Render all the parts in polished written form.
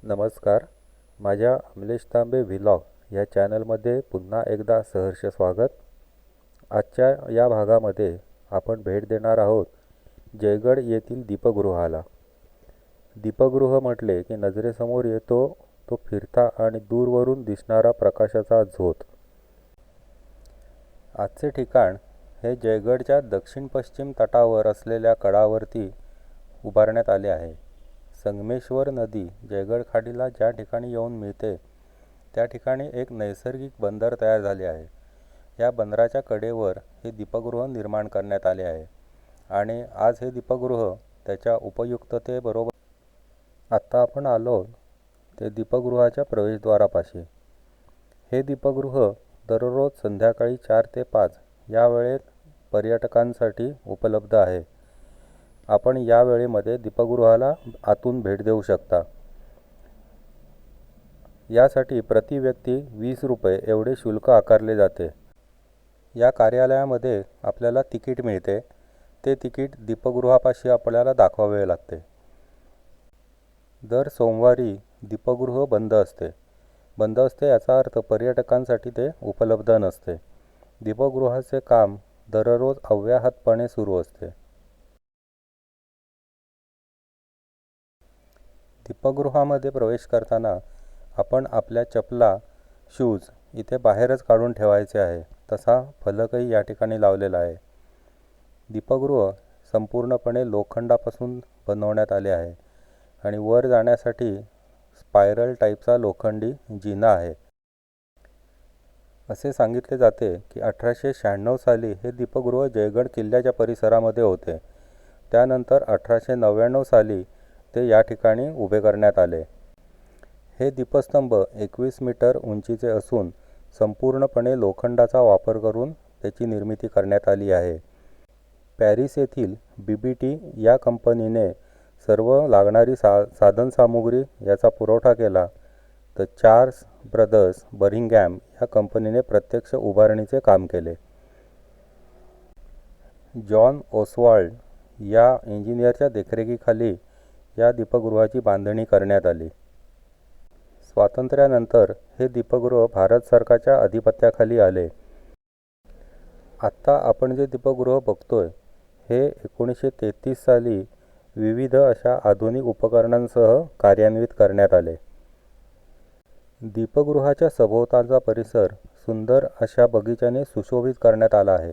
नमस्कार. माझ्या अमलेश तांबे व्लॉग या चॅनलमध्ये पुन्हा एकदा सहर्ष स्वागत. आजच्या या भागामध्ये आपण भेट देणार आहोत जयगड येथील दीपगृहाला. दीपगृह म्हटले की नजरेसमोर येतो तो फिरता आणि दूरवरून दिसणारा प्रकाशाचा झोत. आजचे ठिकाण हे जयगडच्या दक्षिण पश्चिम तटावर असलेल्या कडावरती उभारण्यात आले आहे. संगमेश्वर नदी जयगड खाडीला ज्या ठिकाणी येऊन मिळते त्या ठिकाणी एक नैसर्गिक बंदर तयार झाले आहे. या बंदराच्या कडेवर हे दीपगृह निर्माण करण्यात आले आहे आणि आज हे दीपगृह त्याच्या उपयुक्ततेबरोबर. आत्ता आपण आलो ते दीपगृहाच्या प्रवेशद्वारापाशी. हे दीपगृह दररोज संध्याकाळी 4 ते 5 या वेळेत पर्यटकांसाठी उपलब्ध आहे. आपण या वेळेमध्ये दीपगृहाला आतून भेट देऊ शकता. यासाठी प्रति व्यक्ती 20 रुपये एवढे शुल्क आकारले जाते. या कार्यालयामध्ये आपल्याला तिकीट मिळते. ते तिकीट दीपगृहापाशी आपल्याला दाखवावे लागते. दर सोमवारी दीपगृह बंद असते याचा अर्थ पर्यटकांसाठी ते उपलब्ध नसते. दीपगृहाचे काम दररोज अव्याहतपणे सुरू असते. दीपगृहामध्ये प्रवेश करताना आपण आपल्या चपला, शूज इथे बाहेरच काढून ठेवायचे आहे. तसा फलकही या ठिकाणी लावलेला आहे. दीपगृह संपूर्णपणे लोखंडापासून बनवण्यात आले आहे आणि वर जाण्यासाठी स्पायरल टाईपचा लोखंडी जिना आहे. असे सांगितले जाते की 1896 साली हे दीपगृह जयगड किल्ल्याच्या परिसरामध्ये होते. त्यानंतर 1899 साली ते या ठिकाणी उभे करण्यात आले. हे दीपस्तंभ 21 मीटर उंचीचे असून संपूर्णपणे लोखंडाचा वापर करून त्याची निर्मिती करण्यात आली आहे. पॅरिस येथील BBT या कंपनीने सर्व लागणारी साधनसामुग्री याचा पुरवठा केला, तर चार्ल्स ब्रदर्स बर्मिंघॅम या कंपनीने प्रत्यक्ष उभारणीचे काम केले. जॉन ओसवाल्ड या इंजिनियरच्या देखरेखीखाली या दीपगृहाची बांधणी करण्यात आली. स्वातंत्र्यानंतर हे दीपगृह भारत सरकारच्या अधिपत्याखाली आले. आत्ता आपण जे दीपगृह बघतोय हे 1933 साली विविध अशा आधुनिक उपकरणांसह कार्यान्वित करण्यात आले. दीपगृहाच्या सभोवतालचा परिसर सुंदर अशा बगीचाने सुशोभित करण्यात आला आहे.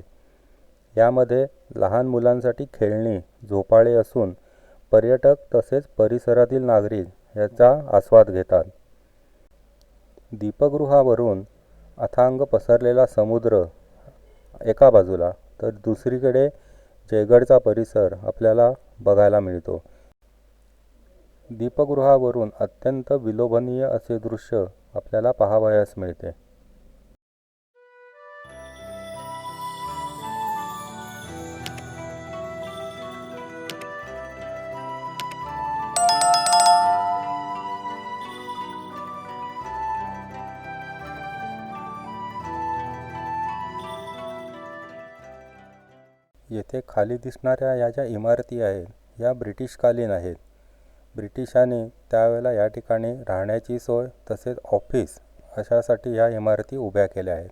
यामध्ये लहान मुलांसाठी खेळणी, झोपाळे असून पर्यटक तसेच परिसरातील नागरिक याचा आस्वाद घेतात. दीपगृहावरून अथांग पसरलेला समुद्र एका बाजूला तर दुसरीकडे जयगडचा परिसर आपल्याला बघायला मिळतो. दीपगृहावरून अत्यंत विलोभनीय असे दृश्य आपल्याला पाहावयास मिळते. येथे खाली दिसणाऱ्या या ज्या इमारती आहेत या ब्रिटिशकालीन आहेत. ब्रिटिशांनी त्यावेळेला या ठिकाणी राहण्याची सोय तसेच ऑफिस अशासाठी ह्या इमारती उभ्या केल्या आहेत.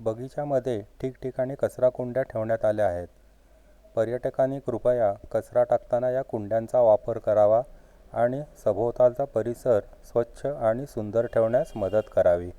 बगीच्यामध्ये ठिकठिकाणी कचरा कुंड्या ठेवण्यात आल्या आहेत. पर्यटकांनी कृपया कचरा टाकताना या कुंड्यांचा वापर करावा आणि सभोवतालचा परिसर स्वच्छ आणि सुंदर ठेवण्यास मदत करावी.